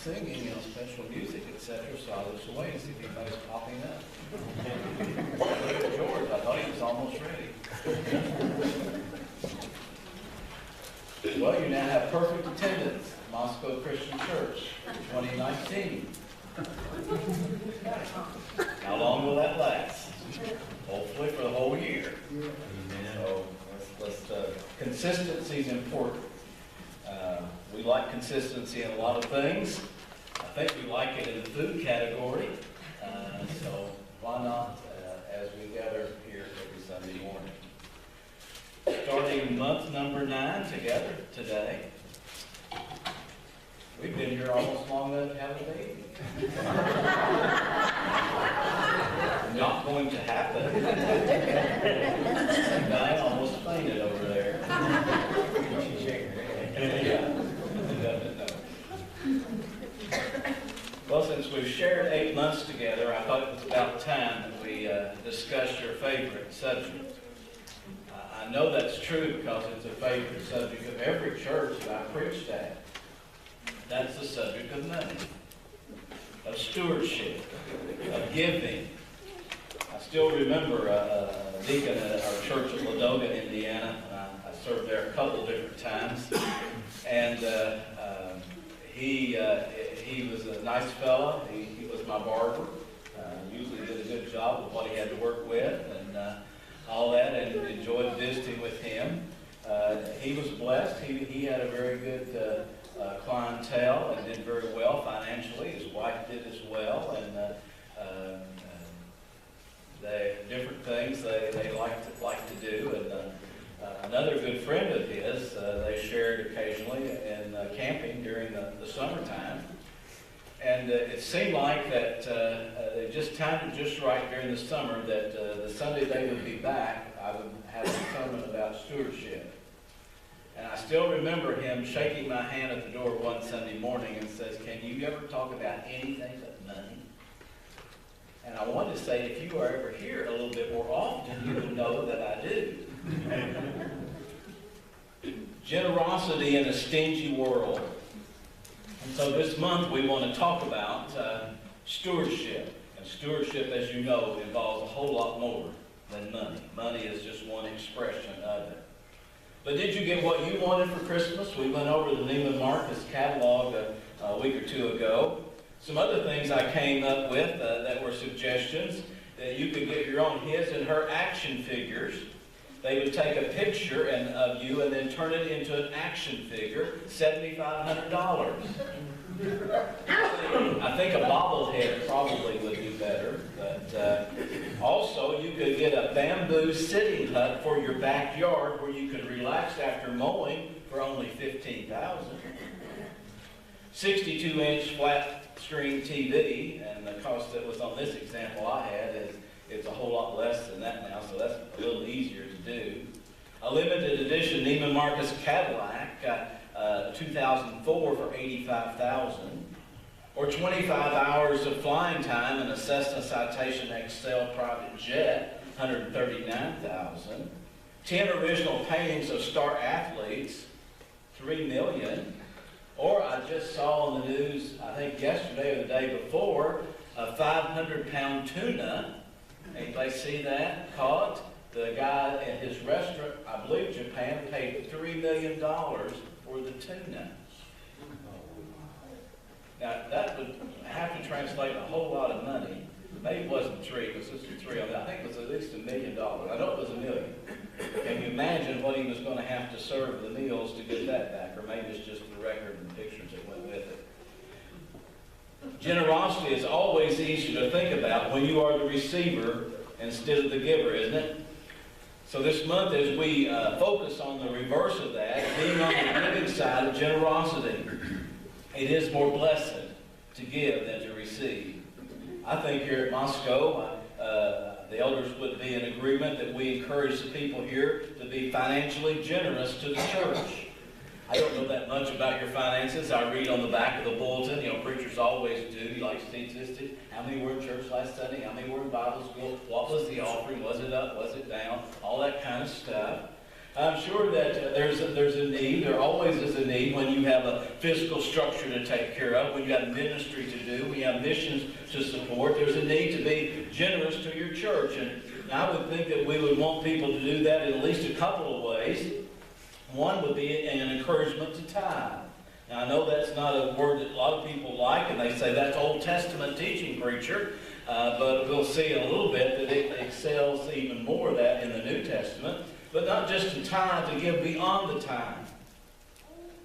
singing, special music, etc. So I was away to see if anybody's popping up. Look at George, I thought he was almost ready. Well, you now have perfect attendance at Moscow Christian Church 2019. How long will that last? Hopefully for the whole year. So consistency is important. We like consistency in a lot of things. I think we like it in the food category. So why not as we gather here every Sunday morning. Starting month number 9 together today. We've been here almost long enough to have a baby. Not going to happen. Diane almost fainted over there. She shaking her head. Yeah. Well, since we've shared 8 months together, I thought it was about time that we discussed your favorite subject. I know that's true because it's a favorite subject of every church that I preached at. That's the subject of money, of stewardship, of giving. I still remember a deacon at our church in Ladoga, Indiana. I served there a couple different times. And he was a nice fellow. He was my barber. Usually did a good job with what he had to work with and all that, and enjoyed visiting with him. He was blessed. He had a very good clientele and did very well financially. His wife did as well, and they different things they like to do. And another good friend of his, they shared occasionally in camping during the summertime. And it seemed like that they just timed it just right during the summer that the Sunday they would be back, I would have a sermon about stewardship. And I still remember him shaking my hand at the door one Sunday morning and says, "Can you ever talk about anything but money?" And I wanted to say, if you are ever here a little bit more often, you would know that I do. Generosity in a stingy world. And so this month we want to talk about stewardship. And stewardship, as you know, involves a whole lot more than money. Money is just one expression of it. But did you get what you wanted for Christmas? We went over the Neiman Marcus catalog a week or two ago. Some other things I came up with that were suggestions that you could get your own his and her action figures. They would take a picture of you and then turn it into an action figure, $7,500. I think a bobblehead probably would do better. But also you could get a bamboo sitting hut for your backyard where you could relax after mowing for only $15,000. 62-inch flat screen TV, and the cost that was on this example I had it's a whole lot less than that now, so that's a little easier to do. A limited edition Neiman Marcus Cadillac, 2004 for $85,000. Or 25 hours of flying time in a Cessna Citation XL private jet, $139,000. 10 original paintings of star athletes, $3 million. Or I just saw on the news, I think yesterday or the day before, a 500-pound tuna. Anybody see that? Caught. The guy at his restaurant, I believe Japan, paid $3 million for the tuna. Now, that would have to translate a whole lot of money. Maybe it wasn't 3, because this was 3 on that. I think it was at least $1 million. I know it was $1 million. Can you imagine what he was going to have to serve the meals to get that back? Or maybe it's just the record and the pictures that went with it. Generosity is always easy to think about when you are the receiver instead of the giver, isn't it? So this month, as we focus on the reverse of that, being on the giving side of generosity, it is more blessed to give than to receive. I think here at Moscow, the elders would be in agreement that we encourage the people here to be financially generous to the church. I don't know that much about your finances. I read on the back of the bulletin, preachers always do. You like statistics. How many were in church last Sunday? How many were in Bible school? What was the offering? Was it up? Was it down? All that kind of stuff. I'm sure that there's a need. There always is a need when you have a physical structure to take care of, when you got ministry to do, when you have missions to support. There's a need to be generous to your church. And I would think that we would want people to do that in at least a couple of ways. One would be an encouragement to tithe. Now, I know that's not a word that a lot of people like, and they say that's Old Testament teaching, preacher. But we'll see in a little bit that it excels even more of that in the New Testament. But not just to tithe, to give beyond the tithe.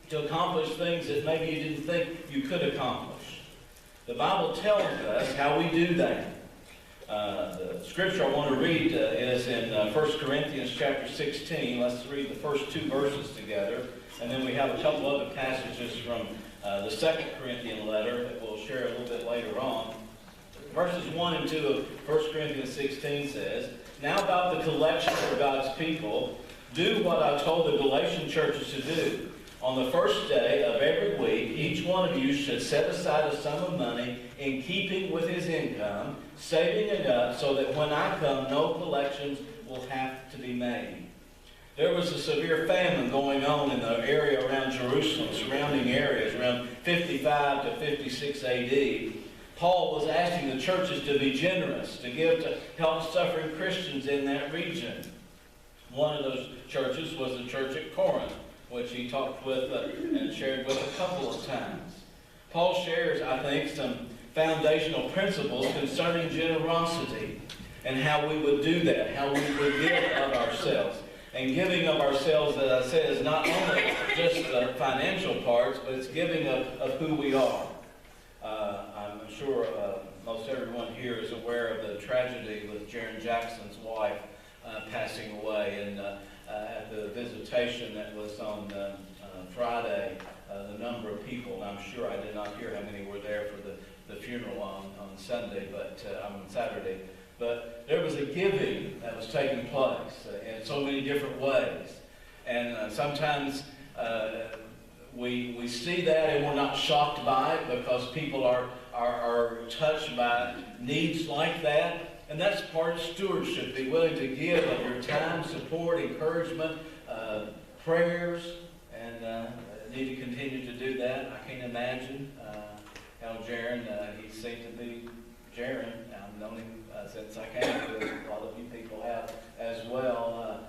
To accomplish things that maybe you didn't think you could accomplish. The Bible tells us how we do that. The scripture I want to read is in 1 Corinthians chapter 16. Let's read the first 2 verses together. And then we have a couple other passages from the 2 Corinthian letter that we'll share a little bit later on. Verses 1 and 2 of 1 Corinthians 16 says, "Now about the collection for God's people, do what I told the Galatian churches to do. On the first day of every week, each one of you should set aside a sum of money in keeping with his income, saving it up so that when I come, no collections will have to be made." There was a severe famine going on in the area around Jerusalem, surrounding areas, around 55 to 56 AD. Paul was asking the churches to be generous, to give to help suffering Christians in that region. One of those churches was the church at Corinth, which he talked with and shared with a couple of times. Paul shares, I think, some foundational principles concerning generosity and how we would do that, how we would give of ourselves. And giving of ourselves, as I said, is not only just the financial parts, but it's giving of who we are. I'm sure most everyone here is aware of the tragedy with Jaron Jackson's wife passing away. And at the visitation that was on Friday, the number of people, and I'm sure I did not hear how many were there for the funeral on Sunday, but on Saturday. But there was a giving that was taking place in so many different ways. And sometimes we see that and we're not shocked by it because people are touched by needs like that. And that's part of stewardship. Be willing to give of your time, support, encouragement, prayers, and need to continue to do that. I can't imagine how Jaron, he seemed to be Jaron. I've known him since I came to it. A lot of you people have as well.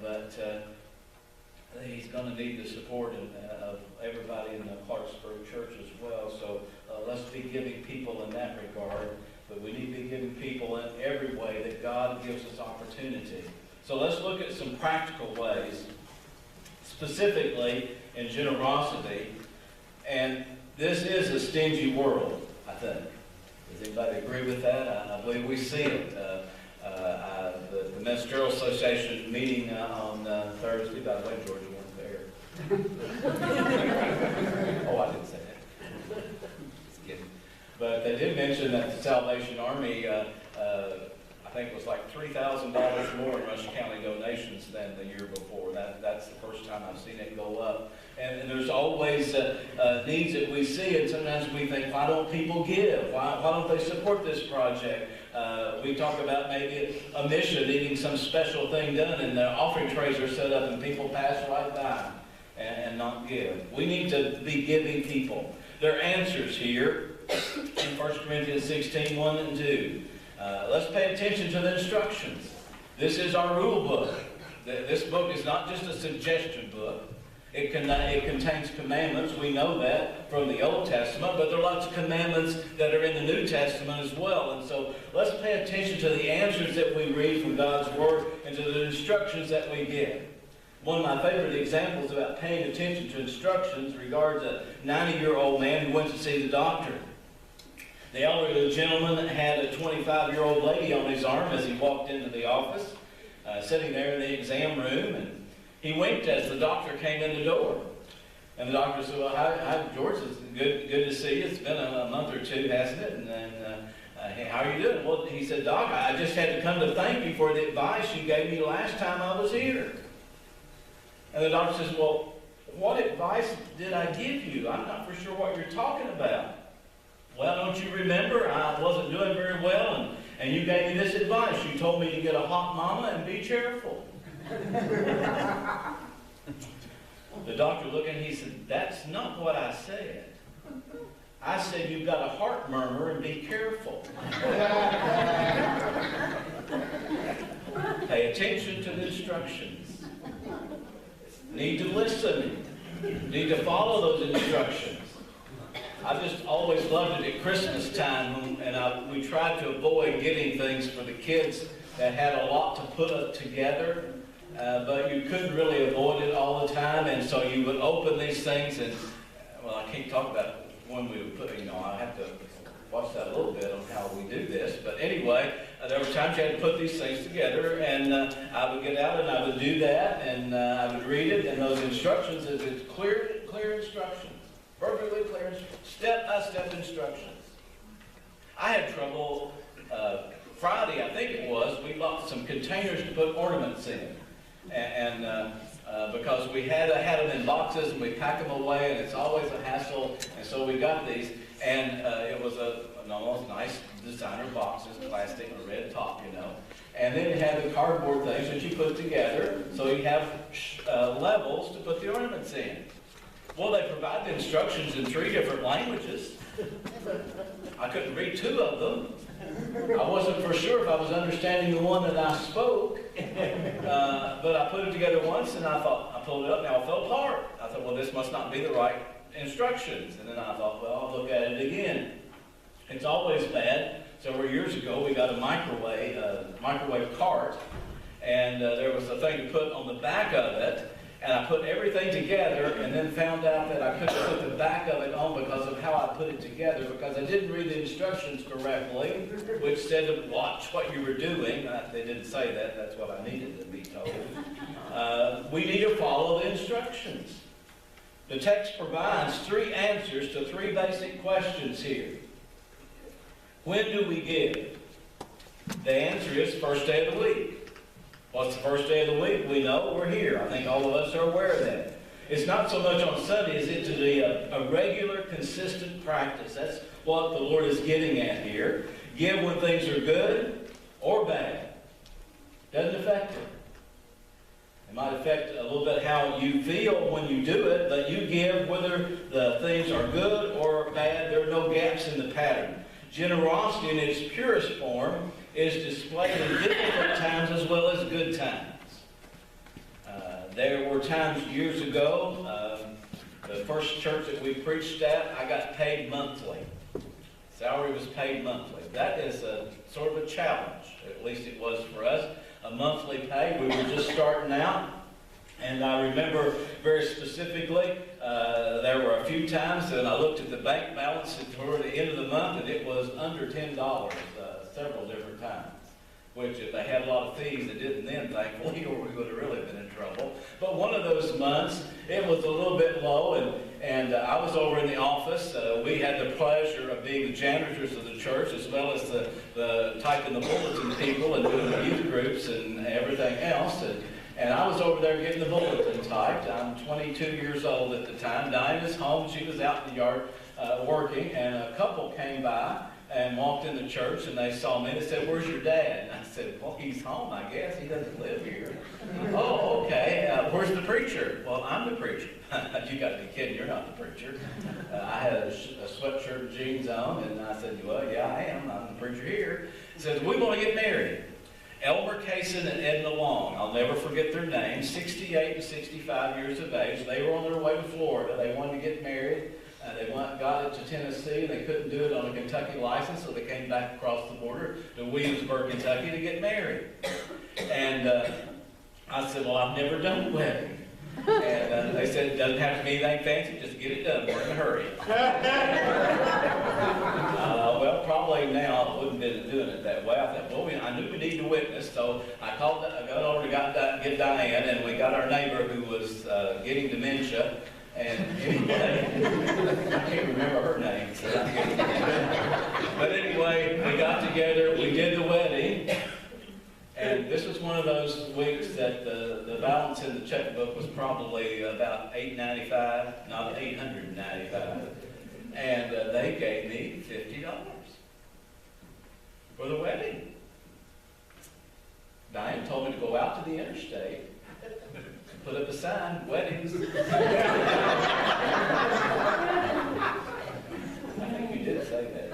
But he's going to need the support of everybody in the Clarksburg church as well. So let's be giving people in that regard. But we need to be giving people in every way that God gives us opportunity. So let's look at some practical ways, specifically in generosity. And this is a stingy world, I think. Does anybody agree with that? I believe we see it. The Ministerial Association meeting on Thursday, by the way, Georgia wasn't there. Oh, I didn't say that. Just kidding. But they did mention that the Salvation Army, I think it was like $3,000 more in Rush County donations than the year before. That's the first time I've seen it go up. And there's always needs that we see, and sometimes we think, why don't people give? Why don't they support this project? We talk about maybe a mission needing some special thing done, and the offering trays are set up, and people pass right by and not give. We need to be giving people. There are answers here in 1 Corinthians 16, 1 and 2. Let's pay attention to the instructions. This is our rule book. This book is not just a suggestion book. It contains commandments. We know that from the Old Testament, but there are lots of commandments that are in the New Testament as well. And so let's pay attention to the answers that we read from God's Word and to the instructions that we get. One of my favorite examples about paying attention to instructions regards a 90-year-old man who went to see the doctor. The elderly gentleman had a 25-year-old lady on his arm as he walked into the office, sitting there in the exam room, and he winked as the doctor came in the door. And the doctor said, well, hi, George, it's good to see you. It's been a month or two, hasn't it? And how are you doing? Well, he said, Doc, I just had to come to thank you for the advice you gave me last time I was here. And the doctor says, well, what advice did I give you? I'm not for sure what you're talking about. Well, don't you remember? I wasn't doing very well, and you gave me this advice. You told me to get a hot mama and be cheerful. The doctor looked at him, he said, "That's not what I said. I said you've got a heart murmur and be careful." Pay attention to the instructions. Need to listen. Need to follow those instructions. I just always loved it at Christmas time, and we tried to avoid getting things for the kids that had a lot to put up together, but you couldn't really avoid it all the time, and so you would open these things, and, well, I can't talk about when we would put, I have to watch that a little bit on how we do this, but anyway, there were times you had to put these things together, and I would get out and I would do that, and I would read it, and those instructions, it's clear instructions. Perfectly clear, step-by-step instructions. I had trouble, Friday, I think it was, we bought some containers to put ornaments in. And because we had them in boxes and we pack them away, and it's always a hassle, and so we got these. And it was an almost nice designer boxes, plastic, and a red top, And then it had the cardboard things that you put together, so you have levels to put the ornaments in. Well, they provide the instructions in 3 different languages. I couldn't read 2 of them. I wasn't for sure if I was understanding the one that I spoke. But I put it together once, and I pulled it up, now it fell apart. I thought, well, this must not be the right instructions. And then I thought, well, I'll look at it again. It's always bad. Several years ago, we got a microwave cart, and there was a thing to put on the back of it. And I put everything together and then found out that I couldn't put the back of it on because of how I put it together, because I didn't read the instructions correctly, which said to watch what you were doing. They didn't say that. That's what I needed to be told. We need to follow the instructions. The text provides 3 answers to 3 basic questions here. When do we give? The answer is first day of the week. What's the first day of the week? We know we're here. I think all of us are aware of that. It's not so much on Sunday as it to be a regular, consistent practice. That's what the Lord is getting at here. Give when things are good or bad. Doesn't affect it. It might affect a little bit how you feel when you do it, but you give whether the things are good or bad. There are no gaps in the pattern. Generosity in its purest form is displayed in difficult times as well as good times. There were times years ago, the first church that we preached at, I got paid monthly. Salary was paid monthly. That is a sort of a challenge, at least it was for us. A monthly pay. We were just starting out. And I remember very specifically, there were a few times that I looked at the bank balance toward the end of the month, and it was under $10 several different times. Which, if they had a lot of fees, they didn't then, thankfully, or we would have really been in trouble. But one of those months, it was a little bit low, and I was over in the office. We had the pleasure of being the janitors of the church, as well as the typing the bulletin people and doing the youth groups and everything else. And I was over there getting the bulletin typed. I'm 22 years old at the time. Diana's home. She was out in the yard working, and a couple came by and walked in the church, and they saw me. They said, "Where's your dad?" And I said, "Well, he's home, I guess. He doesn't live here." "Oh, okay. Where's the preacher?" "Well, I'm the preacher." "You got to be kidding. You're not the preacher." I had a sweatshirt and jeans on, and I said, "Well, yeah, I am. I'm the preacher here." He says, "We want to get married." Elmer Kaysen and Edna Long, I'll never forget their names, 68 and 65 years of age. They were on their way to Florida. They wanted to get married. They got it to Tennessee. They couldn't do it on a Kentucky license, so they came back across the border to Williamsburg, Kentucky to get married. And I said, "Well, I've never done a wedding." And they said, "It doesn't have to be anything fancy, just get it done. We're in a hurry." Well, probably now I wouldn't have been doing it that way. I thought, well, I knew we needed a witness, so I got over to get Diane, and we got our neighbor who was getting dementia. And anyway, I can't remember her name. So but anyway, we got together, we did the wedding, and this was one of those weeks that the balance in the checkbook was probably about $895, not $895. And they gave me $50 for the wedding. Diane told me to go out to the interstate, Put up a sign, weddings. I think you did say that.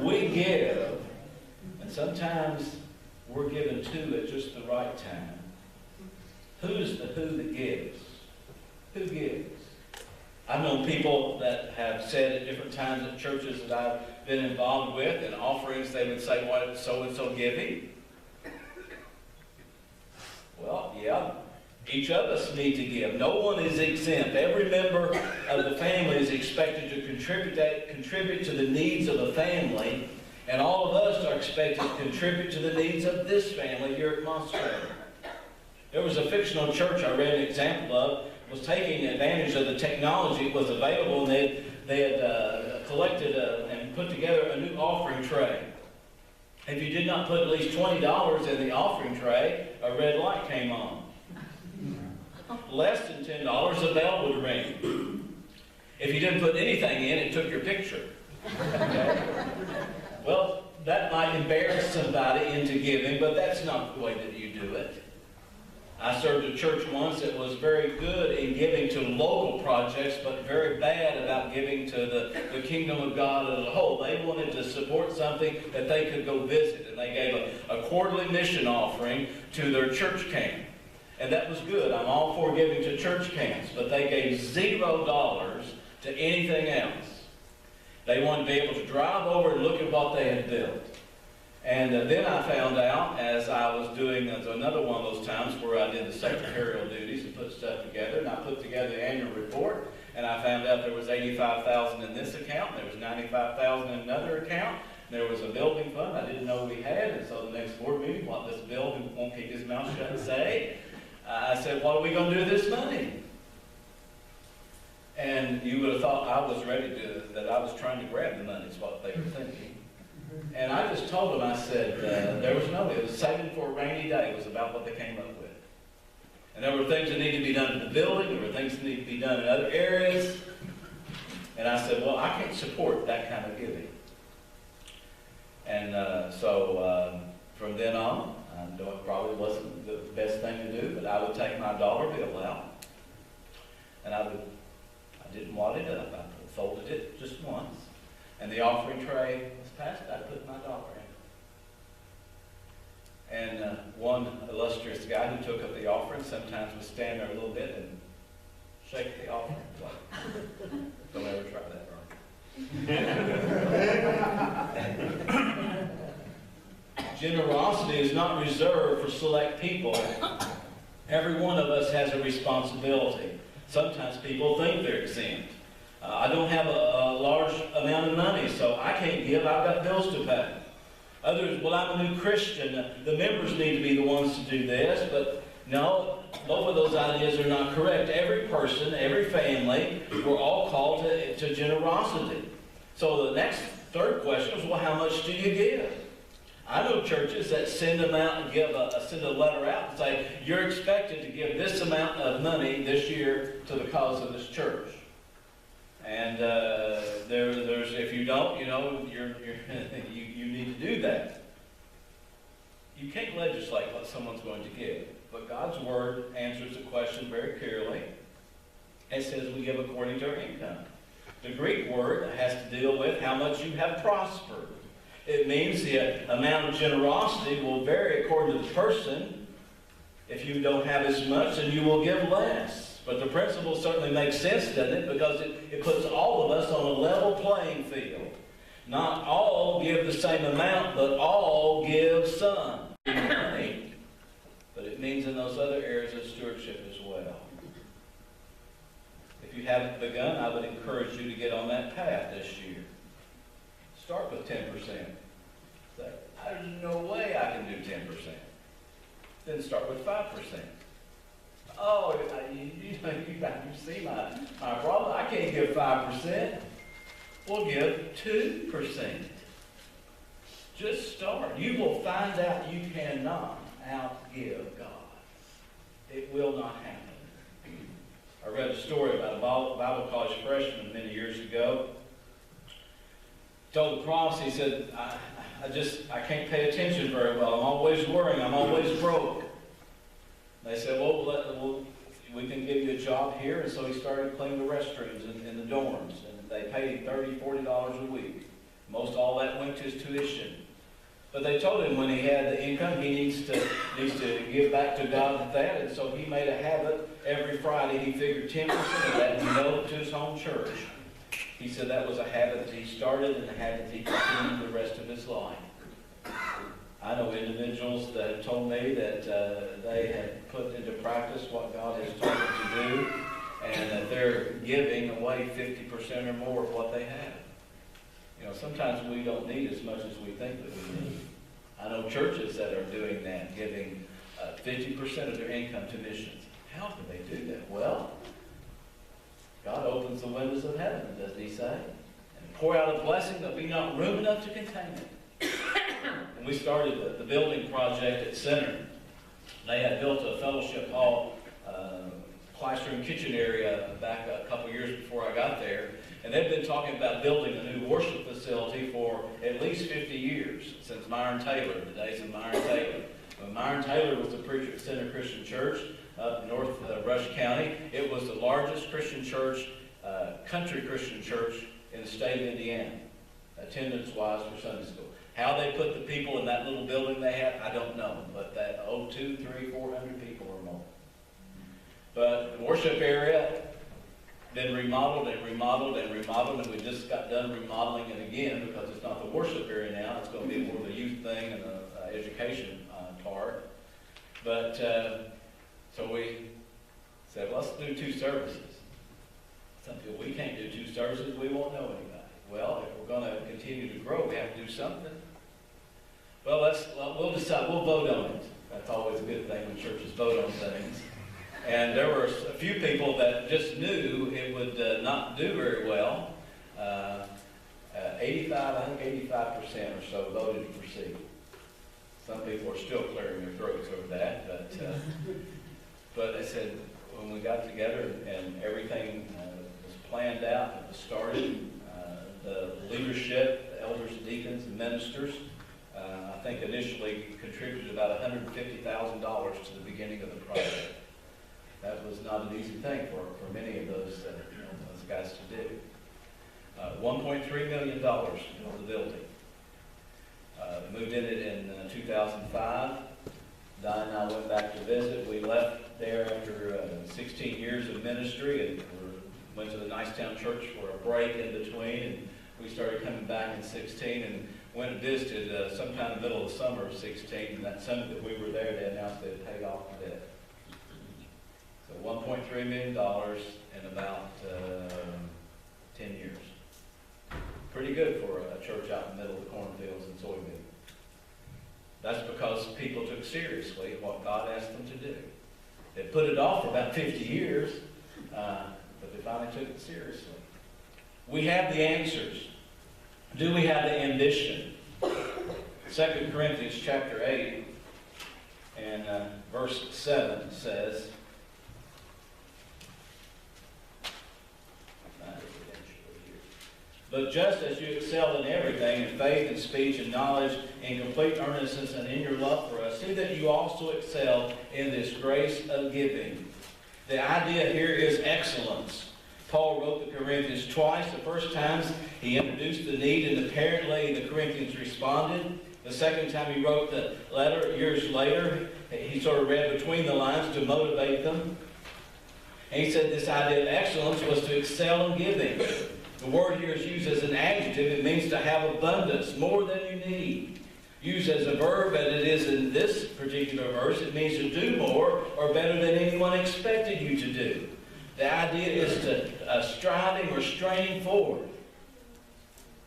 We give, and sometimes we're given to at just the right time. Who's the who that gives? Who gives? I've known people that have said at different times at churches that I've been involved with, and offerings, they would say, what is so-and-so giving? Well, yeah, each of us need to give. No one is exempt. Every member of the family is expected to contribute to the needs of the family, and all of us are expected to contribute to the needs of this family here at Montserrat. There was a fictional church I read an example of, was taking advantage of the technology that was available, and they had collected and put together a new offering tray. If you did not put at least $20 in the offering tray, a red light came on. Less than $10, a bell would ring. If you didn't put anything in, it took your picture. Okay? Well, that might embarrass somebody into giving, but that's not the way that you do it. I served a church once that was very good in giving to local projects, but very bad about giving to the kingdom of God as a whole. They wanted to support something that they could go visit, and they gave a quarterly mission offering to their church camp. And that was good. I'm all for giving to church camps, but they gave $0 to anything else. They wanted to be able to drive over and look at what they had built. And then I found out, as I was doing another one of those times where I did the secretarial duties and put stuff together, and I put together the annual report, and I found out there was $85,000 in this account, there was $95,000 in another account, there was a building fund I didn't know we had, and so the next board meeting, what this building won't keep his mouth shut and say, I said, what are we going to do with this money? And you would have thought I was ready that I was trying to grab the money, is what they were thinking. And I just told them, I said, it was saving for a rainy day was about what they came up with. And there were things that needed to be done in the building, there were things that needed to be done in other areas. And I said, well, I can't support that kind of giving. And so from then on, I know it probably wasn't the best thing to do, but I would take my dollar bill out, and I didn't wad it up, I folded it just once, and the offering tray was passed, I put my dollar in. And one illustrious guy who took up the offering sometimes would stand there a little bit and shake the offering. Don't ever try that, right? Generosity is not reserved for select people. Every one of us has a responsibility. Sometimes people think they're exempt. I don't have a large amount of money, so I can't give. I've got bills to pay. Others, well, I'm a new Christian. The members need to be the ones to do this, but no, both of those ideas are not correct. Every person, every family, we're all called to generosity. So the next third question is, well, how much do you give? I know churches that send them out and send a letter out and say, you're expected to give this amount of money this year to the cause of this church. And there's if you don't, you need to do that. You can't legislate what someone's going to give, but God's word answers the question very clearly. It says we give according to our income. The Greek word has to deal with how much you have prospered. It means the amount of generosity will vary according to the person. If you don't have as much, then you will give less. But the principle certainly makes sense, doesn't it? Because it puts all of us on a level playing field. Not all give the same amount, but all give some money. But it means in those other areas of stewardship as well. If you haven't begun, I would encourage you to get on that path this year. Start with 10%. Say, there's no way I can do 10%. Then start with 5%. Oh, you see my problem. I can't give 5%. We'll give 2%. Just start. You will find out you cannot outgive God. It will not happen. I read a story about a Bible college freshman many years ago. told the Cross, he said, I can't pay attention very well. I'm always worrying. I'm always broke. They said, well, we can give you a job here. And so he started cleaning the restrooms in the dorms. And they paid him $30, $40 a week. Most all that went to his tuition. But they told him when he had the income, he needs to give back to God with that. And so he made a habit every Friday. He figured 10% of that and mailed it to his home church. He said that was a habit that he started and a habit that he continued the rest of his life. I know individuals that have told me that they have put into practice what God has told them to do, and that they're giving away 50% or more of what they have. You know, sometimes we don't need as much as we think that we need. I know churches that are doing that, giving 50% of their income to missions. How can they do that? Well, God opens the windows of heaven, doesn't he say? And pour out a blessing there'll be not room enough to contain it. When we started the building project at Center, they had built a fellowship hall, classroom kitchen area back a couple years before I got there. And they've been talking about building a new worship facility for at least 50 years, since Myron Taylor, the days of Myron Taylor. When Myron Taylor was the preacher at Center Christian Church up north of Rush County, it was the largest Christian church, country Christian church in the state of Indiana, attendance-wise for Sunday school. How they put the people in that little building they had, I don't know, but that 200, 300, 400 people or more. But the worship area, been remodeled and remodeled and remodeled, and we just got done remodeling it again because it's not the worship area now. It's going to be more of a youth thing and the education part. But so we said, let's do 2 services. Some people, we can't do 2 services. We won't know anybody. Well, if we're going to continue to grow, we have to do something. Well, we'll decide. We'll vote on it. That's always a good thing when churches vote on things. And there were a few people that just knew it would not do very well. 85% or so voted to proceed. Some people are still clearing their throats over that, but they said when we got together and everything was planned out, it was started, the leadership, the elders, deacons, and ministers, I think initially contributed about $150,000 to the beginning of the project. That was not an easy thing for many of those guys to do. $1.3 million to build the building. Moved in it in 2005. Don and I went back to visit. We left there after 16 years of ministry and went to the Nicetown Church for a break in between. And we started coming back in 16 and went and visited sometime in the middle of the summer of 16. And that summer that we were there, they announced they had paid off the debt. So $1.3 million in about 10 years. Pretty good for a church out in the middle of the cornfields and soybeans. That's because people took seriously what God asked them to do. They put it off for about 50 years, but they finally took it seriously. We have the answers. Do we have the ambition? 2 Corinthians chapter 8 and verse 7 says, but just as you excel in everything, in faith and speech and knowledge, in complete earnestness and in your love for us, see that you also excel in this grace of giving. The idea here is excellence. Paul wrote the Corinthians twice. The first time he introduced the need, and apparently the Corinthians responded. The second time he wrote the letter, years later, he sort of read between the lines to motivate them. And he said this idea of excellence was to excel in giving. The word here is used as an adjective. It means to have abundance, more than you need. Used as a verb, as it is in this particular verse, it means to do more or better than anyone expected you to do. The idea is to striving or straining forward.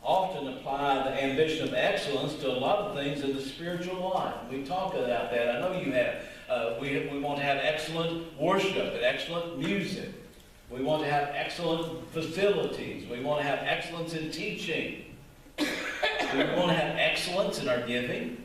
Often apply the ambition of excellence to a lot of things in the spiritual life. We talk about that. I know you have. We want to have excellent worship and excellent music. We want to have excellent facilities. We want to have excellence in teaching. We want to have excellence in our giving.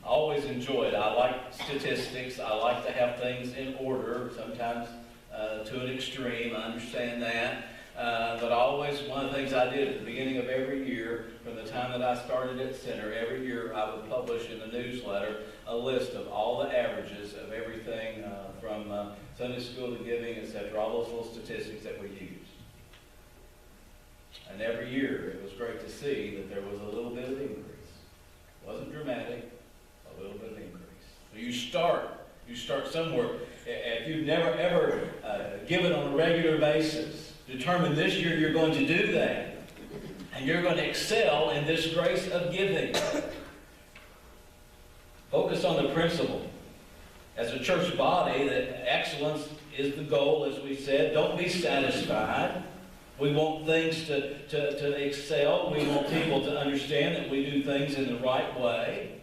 I always enjoy it. I like statistics. I like to have things in order, sometimes to an extreme. I understand that. But always, one of the things I did at the beginning of every year, from the time that I started at Center, every year I would publish in the newsletter a list of all the averages of everything from Sunday school to giving, etc., all those little statistics that we use. And every year it was great to see that there was a little bit of increase. It wasn't dramatic, a little bit of increase. So you start somewhere. If you've never ever given on a regular basis, determine this year you're going to do that. And you're going to excel in this grace of giving. Focus on the principle. As a church body, that excellence is the goal, as we said. Don't be satisfied. We want things to excel. We want people to understand that we do things in the right way.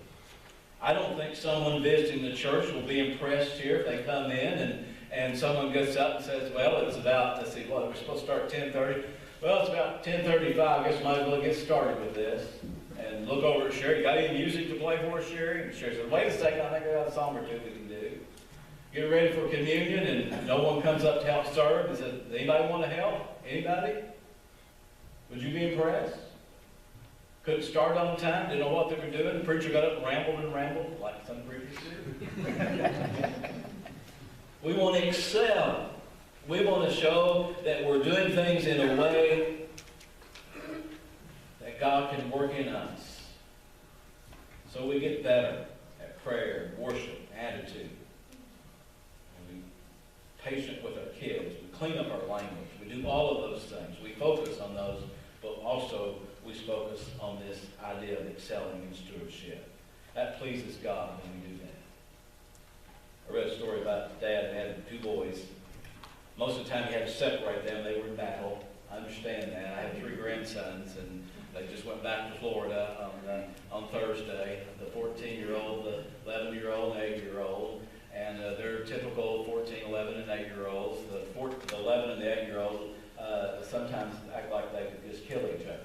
I don't think someone visiting the church will be impressed here if they come in and someone gets up and says, well, it's about, let's see, what, we're supposed to start at 10:30? Well, it's about 10:35. I guess I might as well get started with this. And look over at Sherry. You got any music to play for us, Sherry? And Sherry said, wait a second, I think I got a song or two we can do. Get ready for communion, and no one comes up to help serve and says, anybody want to help? Anybody? Would you be impressed? Couldn't start on time, didn't know what they were doing. The preacher got up and rambled like some preachers do. We want to excel. We want to show that we're doing things in a way that God can work in us. So we get better at prayer, worship, attitude. And we're patient with our kids. We clean up our language. We do all of those things. We focus on those, but also we focus on this idea of excelling in stewardship. That pleases God when we do that. I read a story about Dad that had two boys. Most of the time he had to separate them. They were in battle. I understand that. I have 3 grandsons, and they just went back to Florida on Thursday. The 14-year-old, the 11-year-old, and 8-year-old. And they're typical 14, 11, and 8-year-olds. The 11 and the 8-year-old sometimes act like they could just kill each other.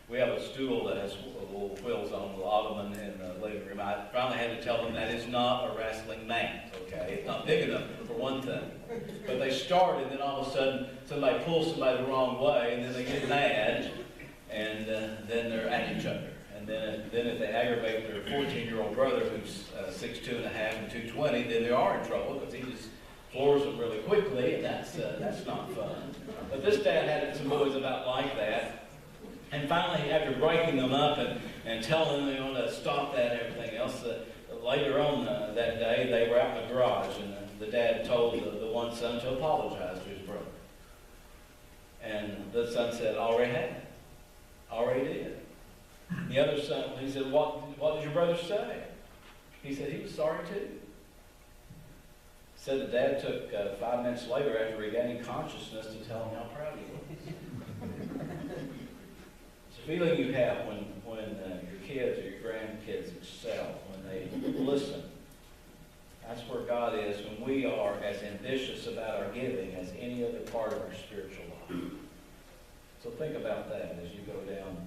We have a stool that has little wheels on the ottoman in the living room. I finally had to tell them that is not a wrestling mat, okay? It's not big enough, for one thing. But they start, and then all of a sudden, somebody pulls somebody the wrong way, and then they get mad, and then they're at each other. And then if they aggravate their 14-year-old brother, who's 6'2 and a half and 220, then they are in trouble, because he just floors them really quickly, and that's not fun. But this dad had some boys about like that. And finally, after breaking them up and telling them to stop that and everything else, later on that day, they were out in the garage, and the dad told the one son to apologize to his brother. And the son said, already had. Already did. The other son, he said, what did your brother say? He said he was sorry too. Said the dad took 5 minutes later after regaining consciousness to tell him how proud he was. Feeling you have when your kids or your grandkids excel, when they listen. That's where God is when we are as ambitious about our giving as any other part of our spiritual life. So think about that as you go down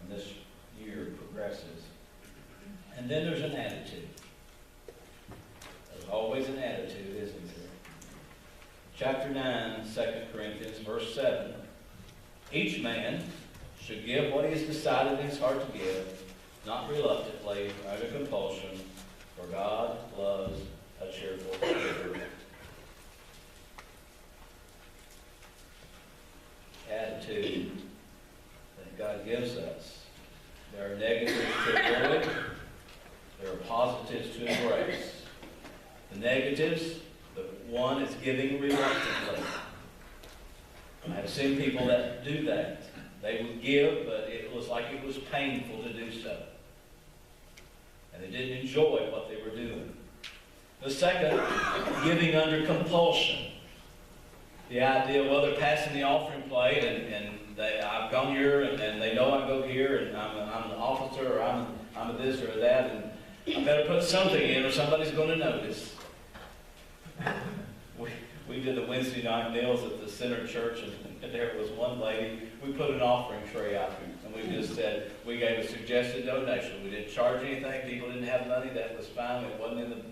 and this year progresses. And then there's an attitude. There's always an attitude, isn't there? Chapter 9, 2 Corinthians, verse 7. Each man should give what he has decided in his heart to give, not reluctantly or under compulsion, for God loves a cheerful giver. Attitude that God gives us. There are negatives to avoid. There are positives to embrace. The negatives, the one is giving reluctantly. I have seen people that do that. They would give, but it was like it was painful to do so. And they didn't enjoy what they were doing. The second, giving under compulsion. The idea, well, they're passing the offering plate, and I've gone here, and they know I go here, and I'm an officer, or I'm a this or that, and I better put something in, or somebody's going to notice. We did the Wednesday night meals at the Center Church, and there was one lady. We put an offering tray out, and we just said we gave a suggested donation. We didn't charge anything. People didn't have money. That was fine. It wasn't in the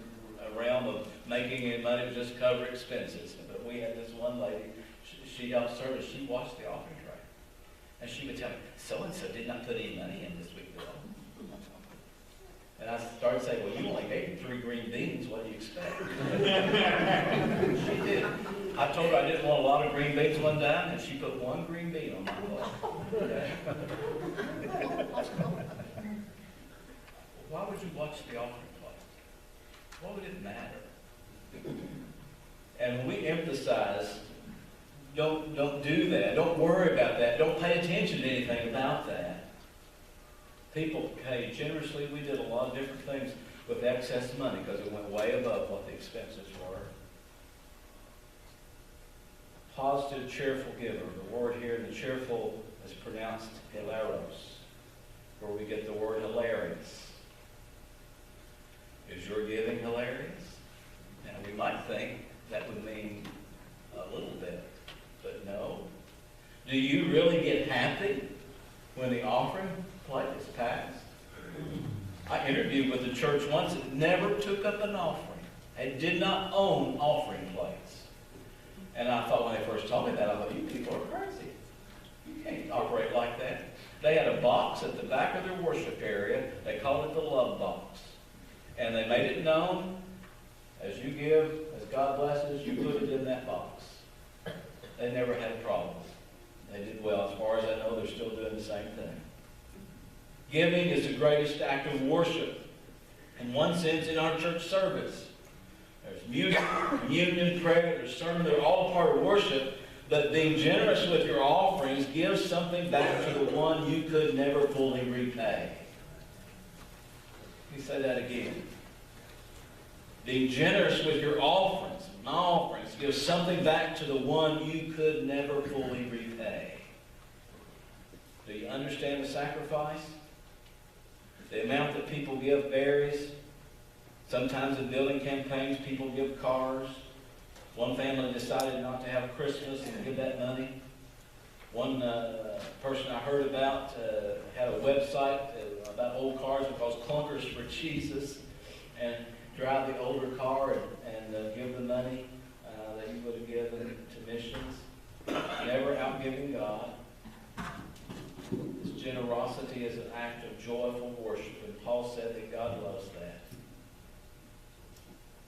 realm of making any money. It was just cover expenses. But we had this one lady. she helped service. She watched the offering tray. And she would tell me, so-and-so did not put any money in this week, though. And I started saying, well, you only gave 3 green beans. What do you expect? She did. I told her I didn't want a lot of green beans one time, and she put 1 green bean on my plate. Okay? Why would you watch the offering plate? Why would it matter? And when we emphasize, don't do that, don't worry about that, don't pay attention to anything about that. People pay generously. We did a lot of different things with excess money because it went way above what the expenses were. Positive, cheerful giver. The word here, the cheerful, is pronounced hilaros, where we get the word hilarious. Is your giving hilarious? And we might think that would mean a little bit, but no. Do you really get happy when the offering plate is passed? I interviewed with a church once that never took up an offering. It did not own offering plates. And I thought when they first told me that, I thought, you people are crazy. You can't operate like that. They had a box at the back of their worship area. They called it the love box. And they made it known, as you give, as God blesses, you put it in that box. They never had a problem. They did well. As far as I know, they're still doing the same thing. Giving is the greatest act of worship. In one sense, in our church service. There's music, communion, prayer, there's sermon. They're all part of worship. But being generous with your offerings gives something back to the one you could never fully repay. Let me say that again. Being generous with your offerings, my offerings, gives something back to the one you could never fully repay. Do you understand the sacrifice? The amount that people give varies. Sometimes in building campaigns, people give cars. One family decided not to have Christmas and give that money. One person I heard about had a website about old cars because clunkers for Jesus, and drive the older car and give the money that you would have given to missions. Never outgiving God. This generosity is an act of joyful worship, and Paul said that God loves that.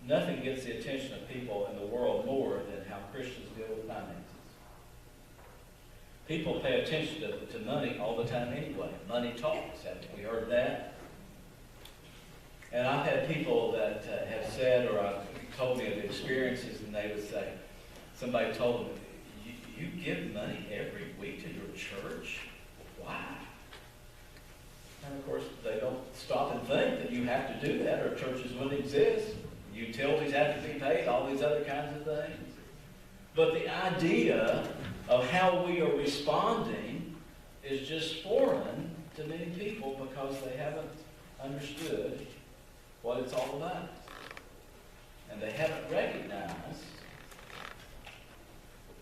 Nothing gets the attention of people in the world more than how Christians deal with finances. People pay attention to money all the time anyway. Money talks, haven't we heard that? And I've had people that have said, or told me of experiences, and they would say, somebody told them, you give money every week to your church? Why? And of course, they don't stop and think that you have to do that or churches wouldn't exist. Utilities have to be paid, all these other kinds of things. But the idea of how we are responding is just foreign to many people because they haven't understood what it's all about. And they haven't recognized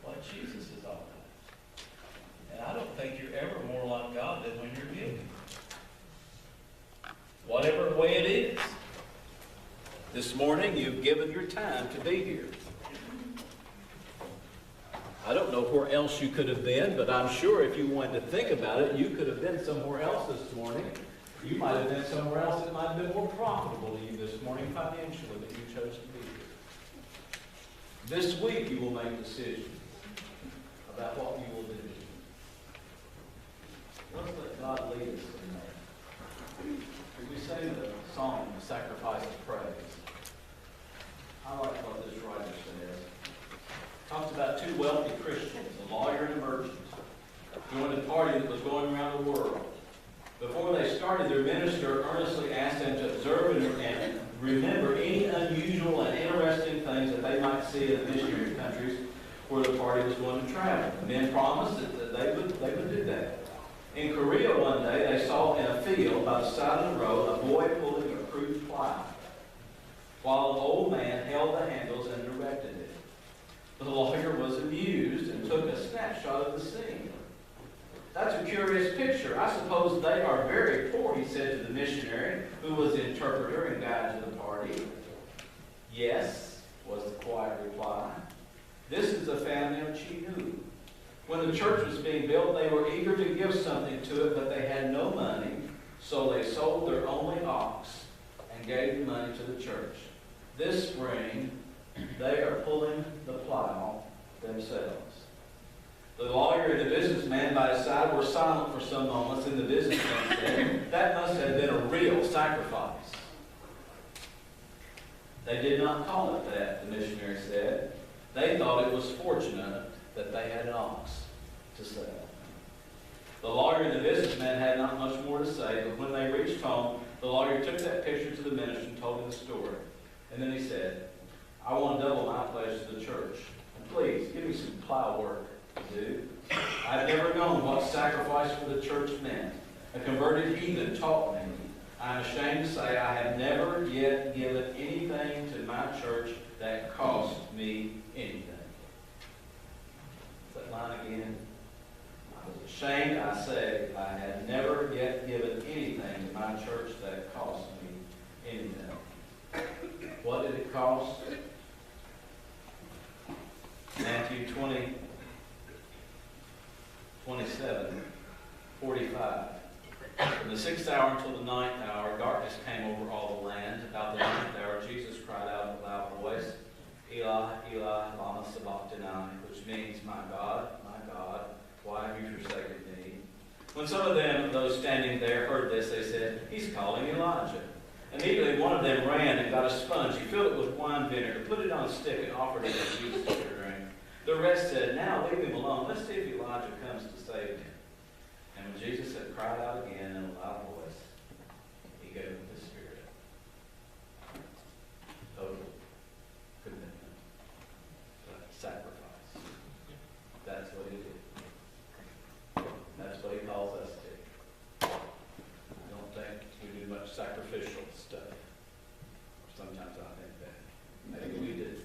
what Jesus is all about. And I don't think you're ever more like God than when you're giving. Whatever way it is. This morning, you've given your time to be here. I don't know where else you could have been, but I'm sure if you wanted to think about it, you could have been somewhere else this morning. You might have been somewhere else that might have been more profitable to you this morning financially, but you chose to be here. This week, you will make decisions about what you will do. Let's let God lead us in there. As we say the song, The Sacrifice of Praise, I like what this writer says. Talks about 2 wealthy Christians, a lawyer and a merchant, joined a party that was going around the world. Before they started, their minister earnestly asked them to observe and remember any unusual and interesting things that they might see in the missionary countries where the party was going to travel. The men promised that they would do that. In Korea one day, they saw in a field by the side of the road a boy pulling a crude plow, while an old man held the handles and directed it. The lawyer was amused and took a snapshot of the scene. That's a curious picture. I suppose they are very poor, he said to the missionary, who was the interpreter and guide to the party. Yes, was the quiet reply. This is the family of Chinu. When the church was being built, they were eager to give something to it, but they had no money, so they sold their only ox and gave the money to the church. This spring, they are pulling the plow themselves. The lawyer and the businessman by his side were silent for some moments, and the businessman said, "That must have been a real sacrifice." They did not call it that, the missionary said. They thought it was fortunate that they had an ox to sell. The lawyer and the businessman had not much more to say, but when they reached home, the lawyer took that picture to the minister and told him the story. And then he said, "I want to double my pledge to the church. And please, give me some plow work to do. I've never known what sacrifice for the church meant. A converted heathen taught me. I'm ashamed to say I have never yet given anything to my church that cost me anything." That line again. I was ashamed, I say, I have never yet given anything to my church that cost me anything. What did it cost? Matthew 27:45. From the 6th hour until the 9th hour, darkness came over all the land. About the 9th hour, Jesus cried out in a loud voice, "Eli, Eli, lama sabachthani," which means, my God, why have you forsaken me?" When some of them, those standing there, heard this, they said, "He's calling Elijah." Immediately one of them ran and got a sponge. He filled it with wine vinegar, put it on a stick, and offered it to Jesus to drink. The rest said, "Now leave him alone. Let's see if Elijah comes to save him." And when Jesus had cried out again in a loud voice, he gave him his spirit. Total commitment. Sacrifice. That's what he did. That's what he calls us to. I don't think we do much sacrificial stuff. Sometimes I think that maybe we do.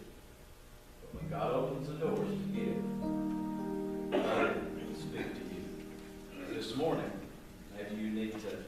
But when God opens the doors to give, God will speak to you. This morning, maybe you need to